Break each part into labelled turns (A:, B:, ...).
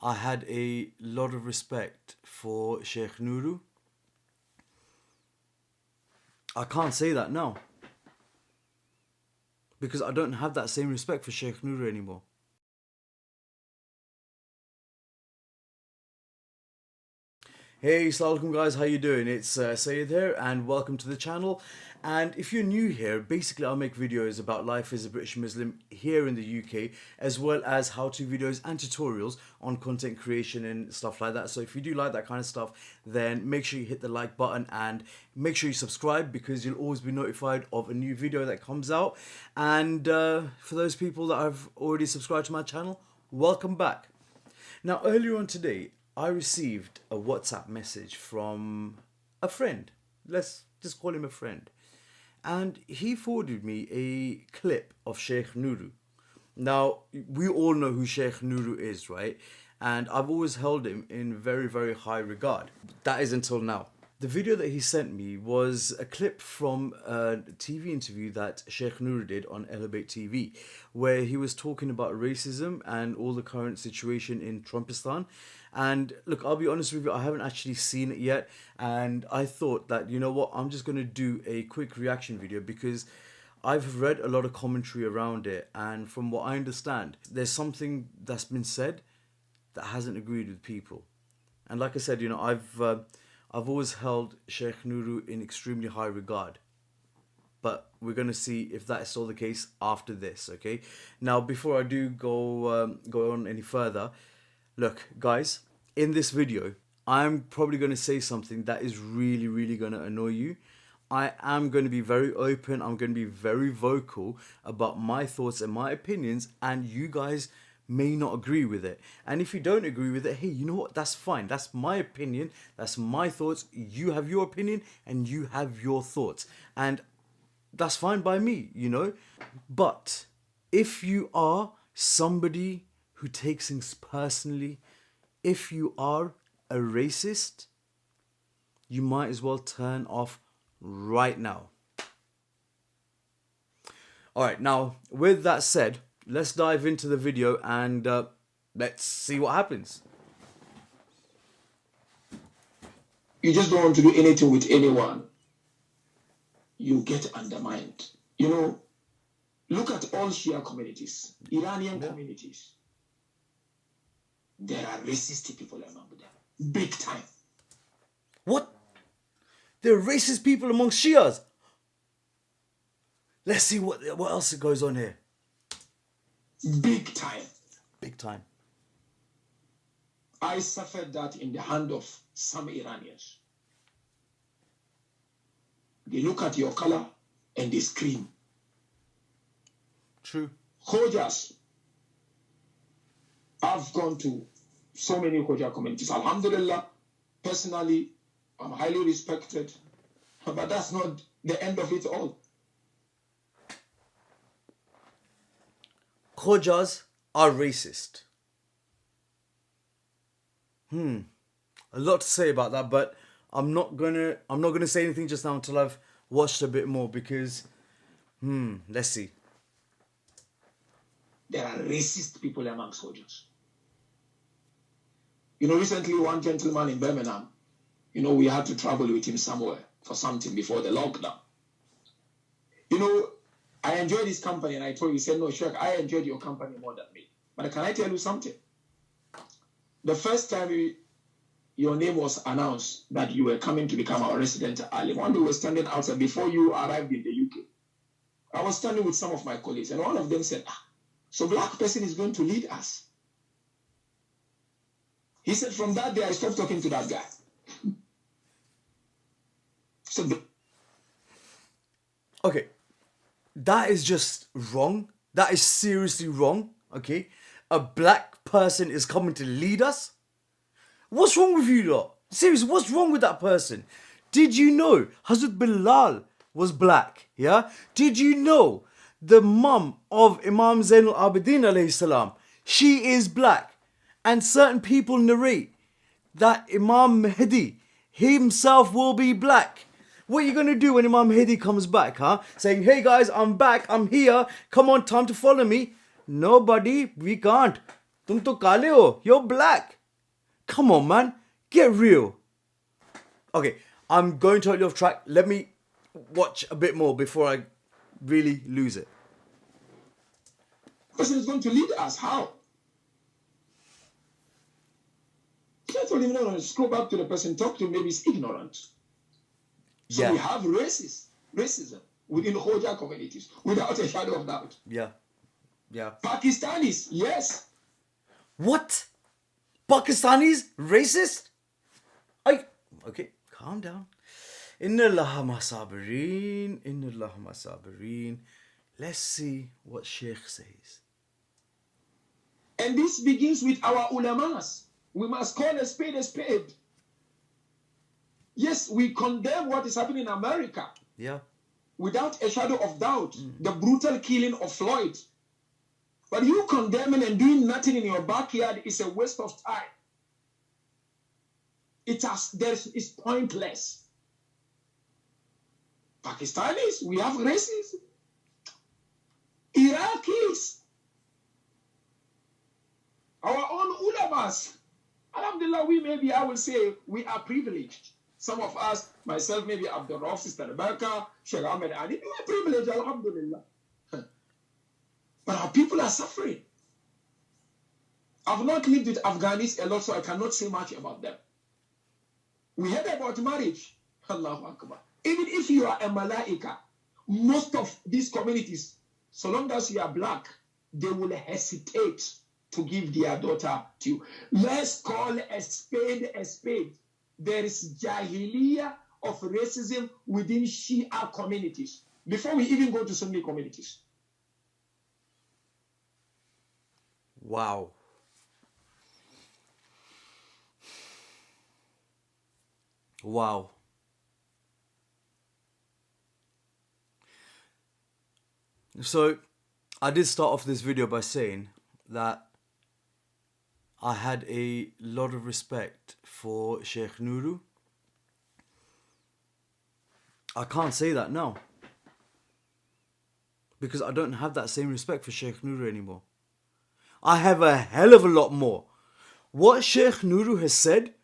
A: I had a lot of respect for Sheikh Nuru. I can't say that now, because I don't have that same respect for Sheikh Nuru anymore. Hey, assalamu alaikum guys, how you doing? It's Sayed here and welcome to the channel. And if you're new here, basically I'll make videos about life as a British Muslim here in the UK, as well as how-to videos and tutorials on content creation and stuff like that. So if you do like that kind of stuff, then make sure you hit the like button and make sure you subscribe, because you'll always be notified of a new video that comes out. And for those people that have already subscribed to my channel, welcome back. Now, earlier on today, I received a WhatsApp message from a friend. Let's just call him a friend. And he forwarded me a clip of Sheikh Nuru. Now, we all know who Sheikh Nuru is, right? And I've always held him in very, very high regard. That is until now. The video that he sent me was a clip from a TV interview that Sheikh Nuru did on Elevate TV, where he was talking about racism and all the current situation in Trumpistan. And look, I'll be honest with you, I haven't actually seen it yet. And I thought that, you know what, I'm just going to do a quick reaction video, because I've read a lot of commentary around it. And from what I understand, there's something that's been said that hasn't agreed with people. And like I said, you know, I've always held Sheikh Nuru in extremely high regard. But we're going to see if that is still the case after this, okay? Now, before I do go on any further, look, guys, in this video, I'm probably going to say something that is really, really going to annoy you. I am going to be very open. I'm going to be very vocal about my thoughts and my opinions, and you guys may not agree with it. And if you don't agree with it, hey, you know what? That's fine. That's my opinion. That's my thoughts. You have your opinion and you have your thoughts. And that's fine by me, you know. But if you are somebody who takes things personally, if you are a racist, you might as well turn off right now. All right, now with that said, let's dive into the video and let's see what happens.
B: You just don't want to do anything with anyone, you get undermined. You know, look at all Shia communities, Iranian communities. There are racist people among them, big time.
A: What? There are racist people among Shia'S? Let's see what else goes on here.
B: Big time.
A: Big time.
B: I suffered that in the hand of some Iranians. They look at your color and they scream.
A: True.
B: Khojas. I've gone to so many Khoja communities. Alhamdulillah, personally, I'm highly respected. But that's not the end of it all.
A: Khojas are racist. A lot to say about that, but I'm not gonna say anything just now until I've watched a bit more, because let's see.
B: There are racist people amongst soldiers. You know, recently one gentleman in Birmingham, you know, we had to travel with him somewhere for something before the lockdown. You know, I enjoyed his company, and I told him, he said, no, Sheikh, I enjoyed your company more than me. But can I tell you something? The first time your name was announced that you were coming to become our resident alim, one day we were standing outside before you arrived in the UK. I was standing with some of my colleagues, and one of them said, so black person is going to lead us. He said, from that day, I stopped talking to that guy.
A: Okay. That is just wrong. That is seriously wrong, okay? A black person is coming to lead us? What's wrong with you lot? Seriously, what's wrong with that person? Did you know Hazrat Bilal was black, yeah? Did you know the mum of Imam Zainul Abidin alayhi salam, she is black? And certain people narrate that Imam Mahdi himself will be black. What are you going to do when Imam Mahdi comes back, huh? Saying, hey guys, I'm back, I'm here, come on, time to follow me. Nobody, we can't. Tum to kale ho. You're black. Come on, man. Get real. Okay, I'm going totally off track. Let me watch a bit more before I really lose it.
B: The person is going to lead us. How? Can't tell him no. Scroll back to the person. Talk to him. Maybe he's ignorant. So we have racism within Khoja communities, without a shadow of doubt.
A: Yeah.
B: Pakistanis, yes.
A: What? Pakistanis racist? Okay, calm down. Inna Allah ma sabirin. Inna Allah ma sabirin. Let's see what Sheikh says.
B: And this begins with our ulamas. We must call a spade a spade. Yes, we condemn what is happening in America.
A: Yeah.
B: Without a shadow of doubt. The brutal killing of Floyd. But you condemning and doing nothing in your backyard is a waste of time. It's pointless. Pakistanis, we have racism. Iraqis, our own ulamas. Alhamdulillah, I will say, we are privileged. Some of us, myself, maybe Abdul Rauf, Sister Rebecca, Sheikh Ahmed Ali, we are privileged, alhamdulillah. But our people are suffering. I've not lived with Afghanis a lot, so I cannot say much about them. We heard about marriage. Allahu Akbar. Even if you are a malaika, most of these communities, so long as you are black, they will hesitate to give their daughter to you. Let's call a spade a spade. There is jahiliyyah of racism within Shia communities. Before we even go to Sunni communities.
A: Wow. Wow. So, I did start off this video by saying that I had a lot of respect for Sheikh Nuru. I can't say that now. Because I don't have that same respect for Sheikh Nuru anymore. I have a hell of a lot more. What Sheikh Nuru has said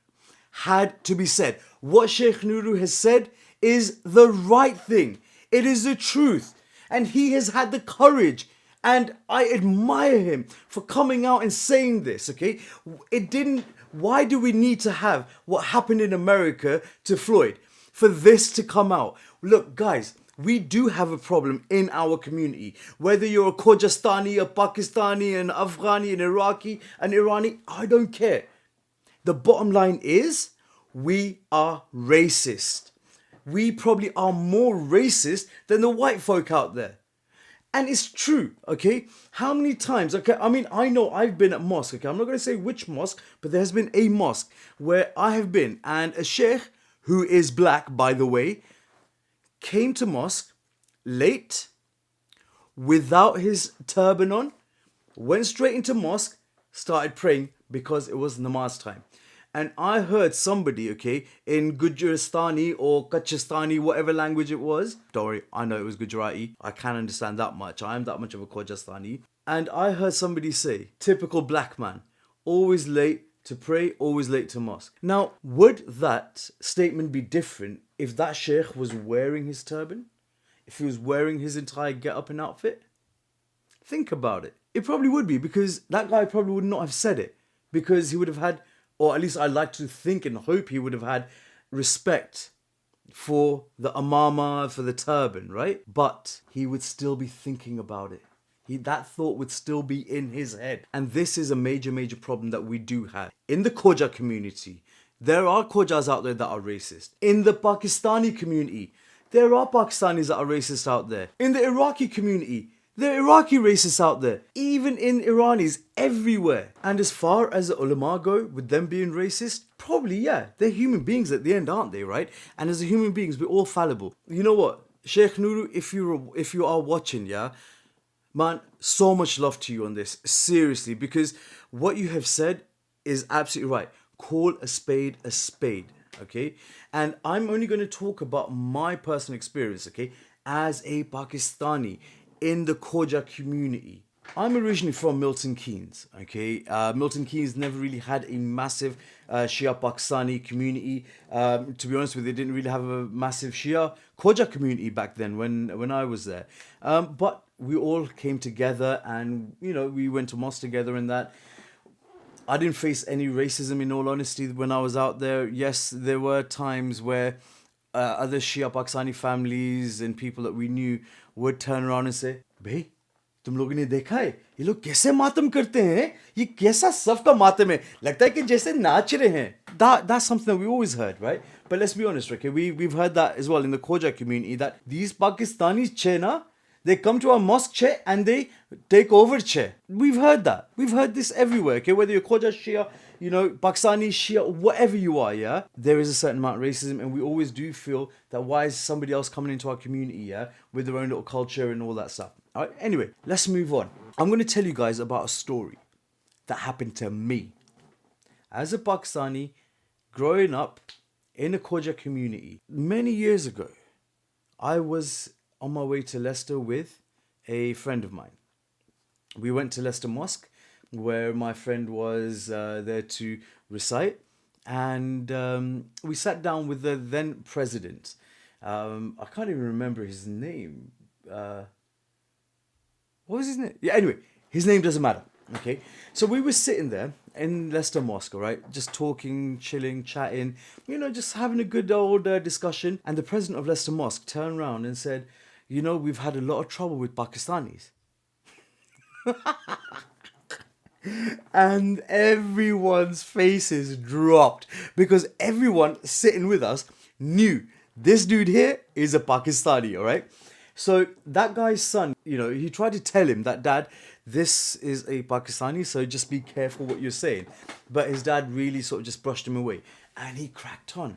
A: had to be said. What Sheikh Nuru has said is the right thing. It is the truth. And he has had the courage. And I admire him for coming out and saying this, okay? Why do we need to have what happened in America to Floyd? For this to come out. Look, guys, we do have a problem in our community. Whether you're a Khojastani, a Pakistani, an Afghani, an Iraqi, an Irani, I don't care. The bottom line is, we are racist. We probably are more racist than the white folk out there. And it's true, okay? How many times, okay? I mean, I know I've been at mosque, okay? I'm not going to say which mosque, but there has been a mosque where I have been. And a sheikh, who is black, by the way, came to mosque late, without his turban on, went straight into mosque, started praying because it was namaz time. And I heard somebody, okay, in Gujarati or Kachistani, whatever language it was. Don't worry, I know it was Gujarati. I can understand that much. I am that much of a Khojastani. And I heard somebody say, typical black man, always late to pray, always late to mosque. Now, would that statement be different if that sheikh was wearing his turban? If he was wearing his entire get-up and outfit? Think about it. It probably would be, because that guy probably would not have said it. Because he would have had, or at least I like to think and hope he would have had respect for the amama, for the turban, right? But he would still be thinking about it. That thought would still be in his head. And this is a major, major problem that we do have. In the Khoja community, there are Khojas out there that are racist. In the Pakistani community, there are Pakistanis that are racist out there. In the Iraqi community, there are Iraqi racists out there. Even in Iranis, everywhere. And as far as the ulama go, with them being racist, probably, yeah, they're human beings at the end, aren't they, right? And as human beings, we're all fallible. You know what? Sheikh Nuru, if you are watching, yeah, man, so much love to you on this. Seriously, because what you have said is absolutely right. Call a spade, okay? And I'm only going to talk about my personal experience, okay? As a Pakistani in the Khoja community. I'm originally from Milton Keynes, okay? Milton Keynes never really had a massive Shia Pakistani community. To be honest with you, they didn't really have a massive Shia Khoja community back then when I was there. But we all came together and, you know, we went to mosque together and that. I didn't face any racism in all honesty when I was out there. Yes, there were times where other Shia Pakistani families and people that we knew would turn around and say, "Bhai, तुम लोगों ने देखा है ये लोग कैसे मातम करते हैं ये कैसा सफ का मातम है लगता है कि जैसे नाच रहे हैं." That's something that we always heard, right? But let's be honest, okay, we've heard that as well in the Khoja community, that these Pakistanis chena, they come to our mosque chair and they take over chair. We've heard that. We've heard this everywhere, okay? Whether you're Khoja Shia, you know, Pakistani Shia, whatever you are, yeah? There is a certain amount of racism, and we always do feel that why is somebody else coming into our community, yeah? With their own little culture and all that stuff. All right, anyway, let's move on. I'm going to tell you guys about a story that happened to me. As a Pakistani, growing up in a Khoja community, many years ago, I was on my way to Leicester with a friend of mine. We went to Leicester Mosque, where my friend was there to recite, and we sat down with the then president. I can't even remember his name. What was his name? Yeah, anyway, his name doesn't matter. Okay, so we were sitting there in Leicester Mosque, right? Just talking, chilling, chatting, you know, just having a good old discussion. And the president of Leicester Mosque turned around and said, "You know, we've had a lot of trouble with Pakistanis." And everyone's faces dropped because everyone sitting with us knew this dude here is a Pakistani, all right? So that guy's son, you know, he tried to tell him that, "Dad, this is a Pakistani, so just be careful what you're saying." But his dad really sort of just brushed him away. And he cracked on.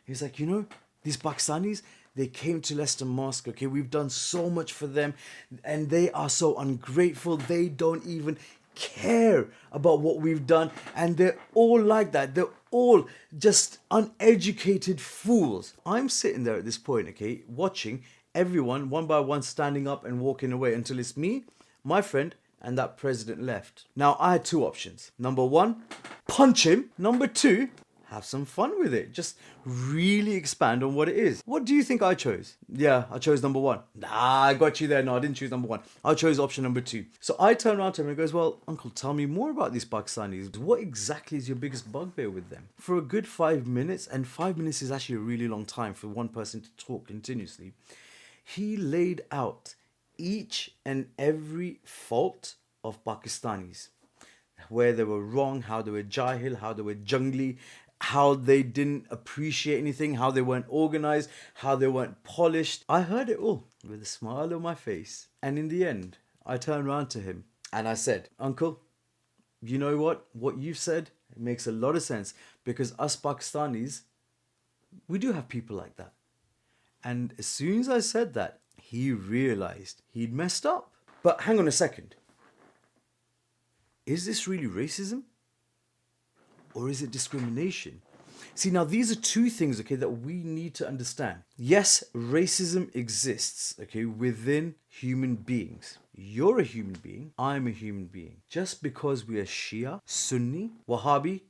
A: He's like, "You know, these Pakistanis, they came to Leicester Mosque, okay? We've done so much for them, and they are so ungrateful. They don't even care about what we've done, and they're all like that. They're all just uneducated fools." I'm sitting there at this point, okay, watching everyone one by one standing up and walking away until it's me, my friend, and that president left. Now, I had two options. Number one, punch him. Number two, have some fun with it. Just really expand on what it is. What do you think I chose? Yeah, I chose number one. Nah, I got you there. No, I didn't choose number one. I chose option number two. So I turned around to him and he goes, "Well, uncle, tell me more about these Pakistanis. What exactly is your biggest bugbear with them?" For a good 5 minutes, and 5 minutes is actually a really long time for one person to talk continuously, he laid out each and every fault of Pakistanis. Where they were wrong, how they were jahil, how they were jungly, how they didn't appreciate anything, how they weren't organized, how they weren't polished. I heard it all with a smile on my face. And in the end, I turned around to him and I said, "Uncle, you know what? What you've said, it makes a lot of sense, because us Pakistanis, we do have people like that." And as soon as I said that, he realized he'd messed up. But hang on a second. Is this really racism? Or is it discrimination? See, now these are two things, okay, that we need to understand. Yes, racism exists, okay, within human beings. You're a human being. I'm a human being. Just because we are Shia, Sunni, Wahhabi,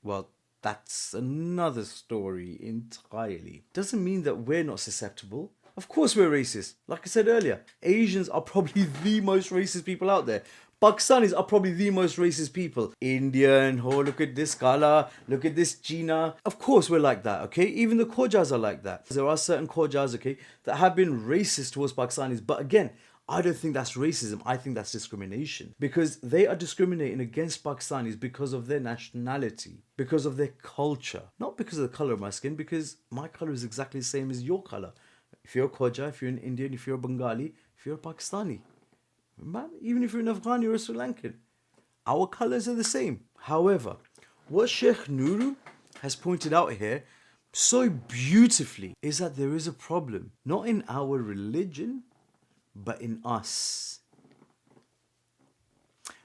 A: well, that's another story entirely. Doesn't mean that we're not susceptible. Of course we're racist. Like I said earlier, Asians are probably the most racist people out there. Pakistanis are probably the most racist people. Indian, oh, look at this Kala, look at this China. Of course we're like that, okay? Even the Khojas are like that. There are certain Khojas, okay, that have been racist towards Pakistanis. But again, I don't think that's racism. I think that's discrimination. Because they are discriminating against Pakistanis because of their nationality, because of their culture. Not because of the color of my skin, because my color is exactly the same as your color. If you're a Khoja, if you're an Indian, if you're a Bengali, if you're a Pakistani, man, even if you're an Afghani or a Sri Lankan, our colors are the same. However, what Sheikh Nuru has pointed out here so beautifully is that there is a problem, not in our religion, but in us.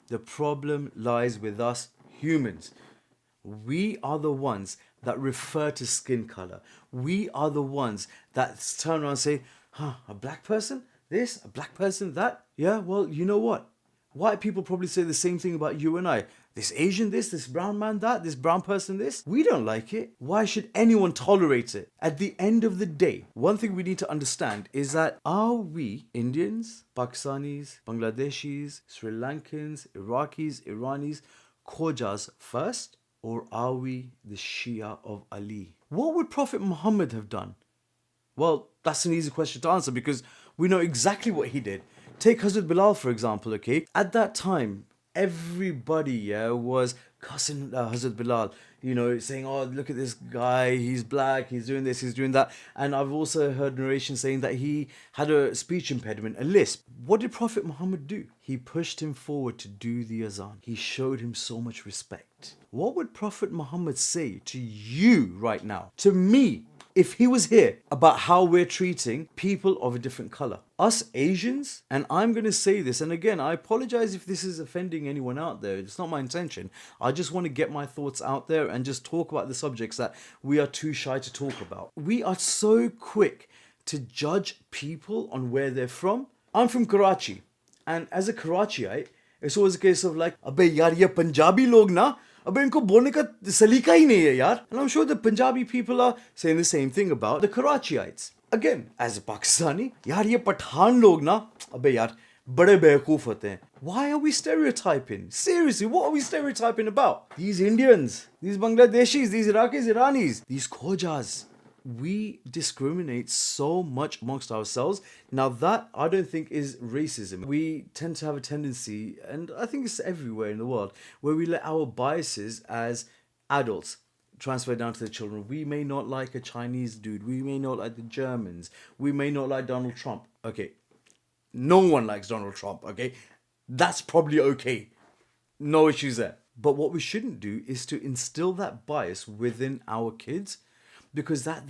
A: The problem lies with us humans. We are the ones that refer to skin color. We are the ones that turn around and say, a black person this, a black person that. Yeah, well, you know what? White people probably say the same thing about you and I. This Asian this brown man that, this brown person this. We don't like it. Why should anyone tolerate it? At the end of the day, one thing we need to understand is that are we Indians, Pakistanis, Bangladeshis, Sri Lankans, Iraqis, Iranis, Khojas first? Or are we the Shia of Ali? What would Prophet Muhammad have done? Well, that's an easy question to answer because we know exactly what he did. Take Hazrat Bilal, for example, okay? At that time, everybody was cussing Hazrat Bilal, saying, oh, look at this guy, he's black, he's doing this, he's doing that. And I've also heard narration saying that he had a speech impediment, a lisp. What did Prophet Muhammad do? He pushed him forward to do the azan. He showed him so much respect. What would Prophet Muhammad say to you right now, to me, if he was here, about how we're treating people of a different color? Us Asians, and I'm going to say this, and again, I apologize if this is offending anyone out there. It's not my intention. I just want to get my thoughts out there and just talk about the subjects that we are too shy to talk about. We are so quick to judge people on where they're from. I'm from Karachi, and as a Karachiite, it's always a case of like, Abbe yaar, ye Punjabi log na, abbe inko bolne ka salika hi nahi hai yaar. And I'm sure the Punjabi people are saying the same thing about the Karachiites. Again, as a Pakistani, yaar ye Pathan log na, abbe yaar, bade bewakoof hote hain. Why are we stereotyping? Seriously, what are we stereotyping about? These Indians, these Bangladeshis, these Iraqis, Iranis, these Khojas. We discriminate so much amongst ourselves. Now that I don't think is racism. We tend to have a tendency, and I think it's everywhere in the world, where we let our biases as adults transfer down to the children. We may not like a Chinese dude. We may not like the Germans. We may not like Donald Trump. Okay. No one likes Donald Trump. Okay. That's probably okay. No issues there. But what we shouldn't do is to instill that bias within our kids, because that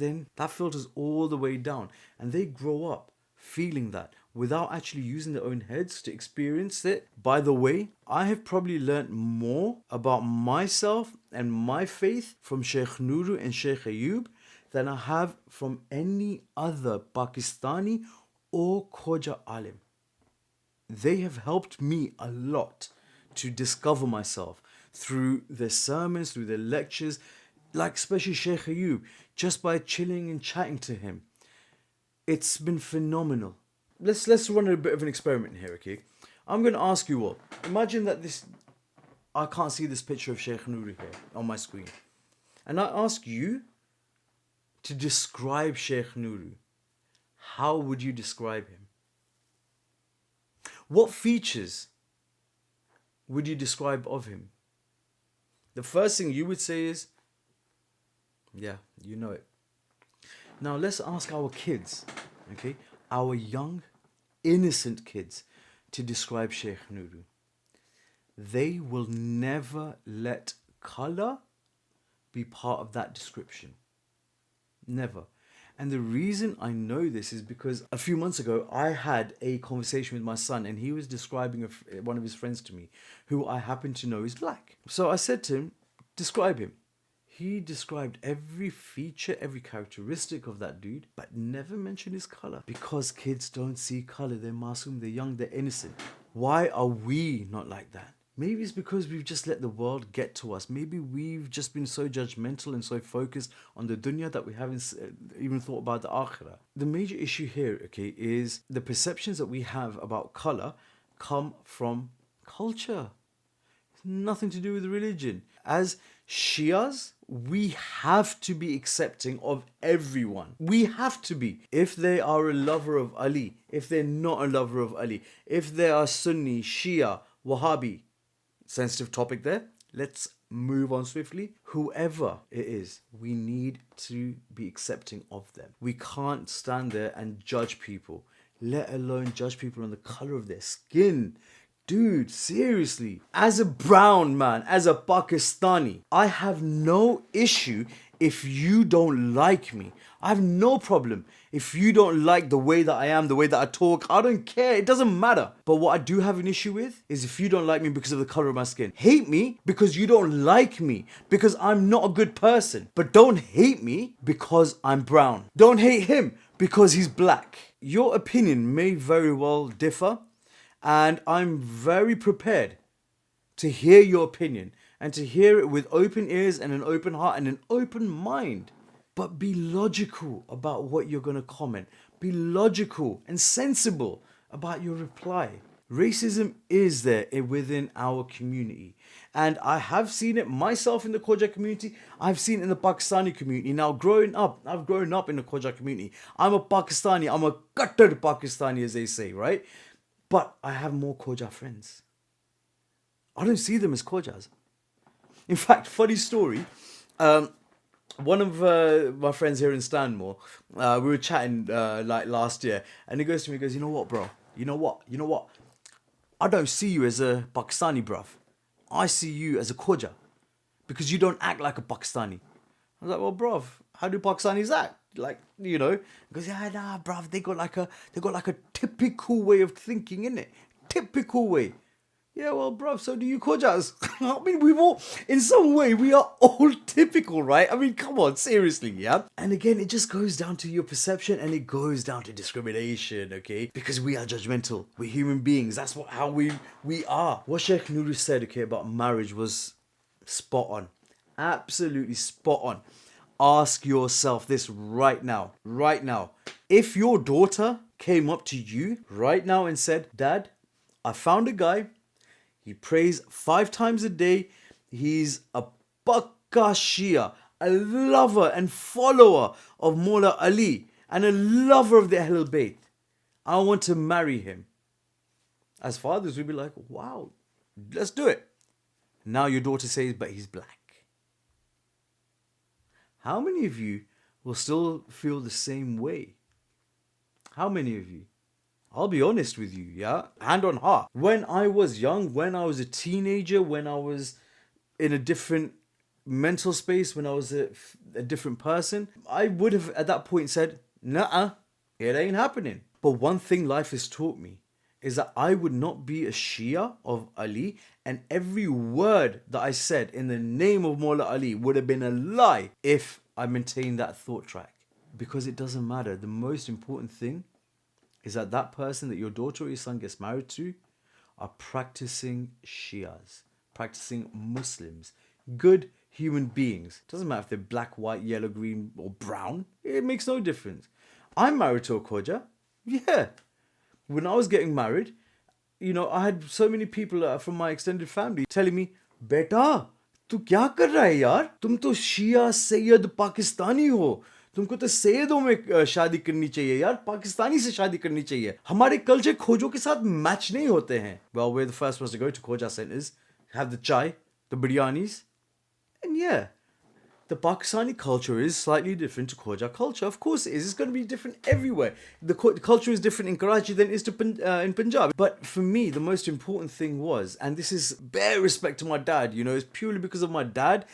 A: filters all the way down and they grow up feeling that without actually using their own heads to experience it. By the way, I have probably learnt more about myself and my faith from Sheikh Nuru and Sheikh Ayub than I have from any other Pakistani or Khoja alim. They have helped me a lot to discover myself through their sermons, through their lectures, like especially Sheikh Ayub, just by chilling and chatting to him. It's been phenomenal. Let's run a bit of an experiment here, okay? I'm going to ask you all. Imagine that I can't see this picture of Sheikh Nuru here on my screen. And I ask you to describe Sheikh Nuru. How would you describe him? What features would you describe of him? The first thing you would say is, yeah, you know it. Now let's ask our kids, okay? Our young, innocent kids to describe Sheikh Nuru. They will never let color be part of that description. Never. And the reason I know this is because a few months ago, I had a conversation with my son and he was describing one of his friends to me who I happen to know is black. So I said to him, describe him. He described every feature, every characteristic of that dude, but never mentioned his color. Because kids don't see color. They're masoom, they're young, they're innocent. Why are we not like that? Maybe it's because we've just let the world get to us. Maybe we've just been so judgmental and so focused on the dunya that we haven't even thought about the akhirah. The major issue here, okay, is the perceptions that we have about color come from culture. It's nothing to do with religion. As Shia'S, we have to be accepting of everyone. We have to be. If they are a lover of Ali, if they're not a lover of Ali, if they are Sunni, Shia, Wahhabi, sensitive topic there. Let's move on swiftly. Whoever it is, we need to be accepting of them. We can't stand there and judge people, let alone judge people on the color of their skin. Dude, seriously. As a brown man, as a Pakistani, I have no issue if you don't like me. I have no problem if you don't like the way that I am, the way that I talk. I don't care. It doesn't matter. But what I do have an issue with is if you don't like me because of the color of my skin. Hate me because you don't like me, because I'm not a good person. But don't hate me because I'm brown. Don't hate him because he's black. Your opinion may very well differ. And I'm very prepared to hear your opinion and to hear it with open ears and an open heart and an open mind. But be logical about what you're going to comment. Be logical and sensible about your reply. Racism is there within our community. And I have seen it myself in the Khoja community. I've seen it in the Pakistani community. Now, growing up, I've grown up in the Khoja community. I'm a Pakistani. I'm a Qattar Pakistani, as they say, right? But I have more Khoja friends. I don't see them as Khojas. In fact, funny story. One of my friends here in Stanmore, we were chatting like last year, and he goes to me, he goes, "You know what, bro? You know what? I don't see you as a Pakistani, bruv. I see you as a Khoja because you don't act like a Pakistani." I was like, "Well, bruv, how do Pakistanis act? Like, you know?" He goes, "Yeah, nah, bruv, they got like a typical way of thinking, innit? Typical way." Yeah, well, bruv, so do you Khojas. I mean, we've all, in some way, we are all typical, right? I mean, come on, seriously, yeah? And again, it just goes down to your perception and it goes down to discrimination, okay? Because we are judgmental. We're human beings. That's how we are. What Sheikh Nuru'S said, okay, about marriage was spot on. Absolutely spot on. Ask yourself this right now. Right now. If your daughter came up to you right now and said, "Dad, I found a guy. He prays 5 times a day. He's a Pakka Shia, a lover and follower of Mawla Ali, and a lover of the Ahlul Bayt. I want to marry him." As fathers, we'd be like, "Wow, let's do it." Now your daughter says, "But he's black." How many of you will still feel the same way? How many of you? I'll be honest with you, yeah? Hand on heart. When I was young, when I was a teenager, when I was in a different mental space, when I was a different person, I would have at that point said, "Nah, it ain't happening." But one thing life has taught me is that I would not be a Shia of Ali, and every word that I said in the name of Mawla Ali would have been a lie if I maintained that thought track. Because it doesn't matter. The most important thing is that that person that your daughter or your son gets married to are practicing Shia'S, practicing Muslims, good human beings. Doesn't matter if they're black, white, yellow, green, or brown. It makes no difference. I'm married to a Khoja. Yeah. When I was getting married, you know, I had so many people from my extended family telling me, "Beta, तू क्या कर रहा है यार? तुम तो शिया सैयद पाकिस्तानी हो. तुमको तो सैयदों में शादी करनी चाहिए यार. पाकिस्तानी से शादी करनी चाहिए. हमारे कल्चर खोजों के साथ मैच नहीं होते हैं." Well, we're the first ones to go to Khoja centers, have the chai, the biryanis. And yeah, the Pakistani culture is slightly different to Khoja culture. Of course it is. It's going to be different everywhere. The culture is different in Karachi than it is in Punjab. But for me, the most important thing was, and this is bare respect to my dad, you know, it's purely because of my dad.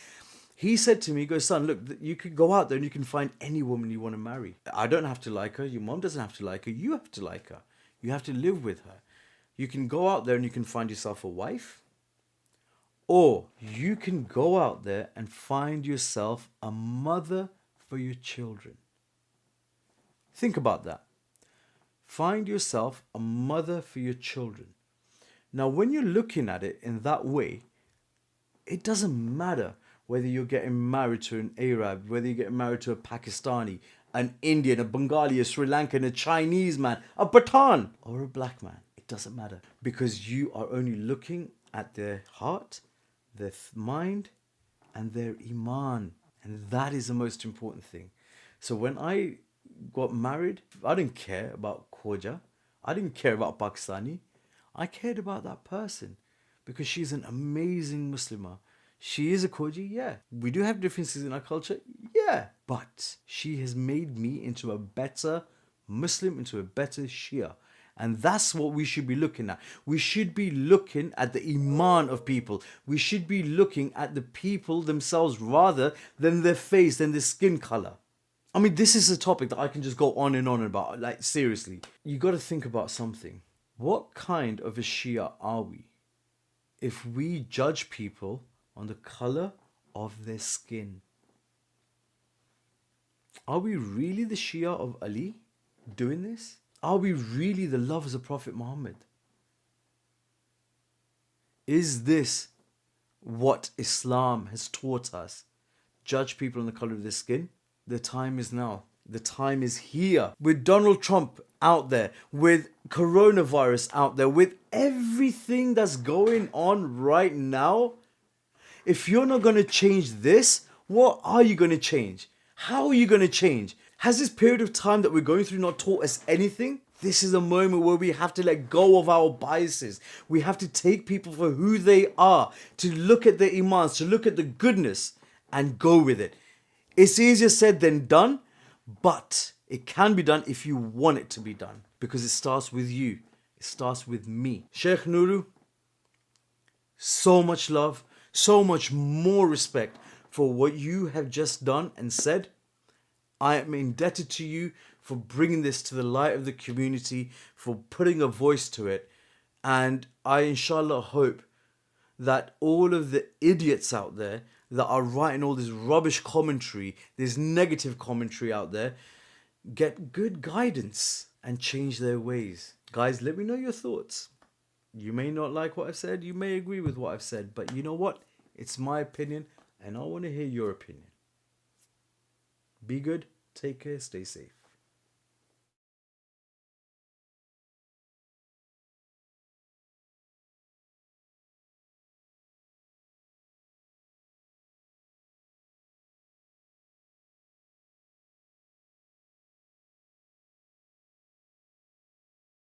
A: He said to me, he goes, "Son, look, you could go out there and you can find any woman you want to marry. I don't have to like her. Your mom doesn't have to like her. You have to like her. You have to live with her. You can go out there and you can find yourself a wife. Or you can go out there and find yourself a mother for your children." Think about that. Find yourself a mother for your children. Now, when you're looking at it in that way, it doesn't matter whether you're getting married to an Arab, whether you're getting married to a Pakistani, an Indian, a Bengali, a Sri Lankan, a Chinese man, a Pathan, or a black man. It doesn't matter because you are only looking at their heart, their mind, and their iman. And that is the most important thing. So when I got married, I didn't care about Khoja. I didn't care about Pakistani. I cared about that person because she's an amazing Muslimah. She is a Khoji, yeah. We do have differences in our culture, yeah. But she has made me into a better Muslim, into a better Shia. And that's what we should be looking at. We should be looking at the iman of people. We should be looking at the people themselves rather than their face, than their skin color. I mean, this is a topic that I can just go on and on about. Like, seriously. You got to think about something. What kind of a Shia are we if we judge people on the color of their skin? Are we really the Shia of Ali doing this? Are we really the lovers of Prophet Muhammad? Is this what Islam has taught us? Judge people on the color of their skin? The time is now. The time is here. With Donald Trump out there, with coronavirus out there, with everything that's going on right now, if you're not going to change this, what are you going to change? How are you going to change? Has this period of time that we're going through not taught us anything? This is a moment where we have to let go of our biases. We have to take people for who they are, to look at their imans, to look at the goodness and go with it. It's easier said than done, but it can be done if you want it to be done, because it starts with you. It starts with me. Sheikh Nuru, so much love, so much more respect for what you have just done and said. I am indebted to you for bringing this to the light of the community, for putting a voice to it. And I inshallah hope that all of the idiots out there that are writing all this rubbish commentary, this negative commentary out there, get good guidance and change their ways. Guys, let me know your thoughts. You may not like what I've said, you may agree with what I've said, but you know what? It's my opinion and I want to hear your opinion. Be good, take care, stay safe.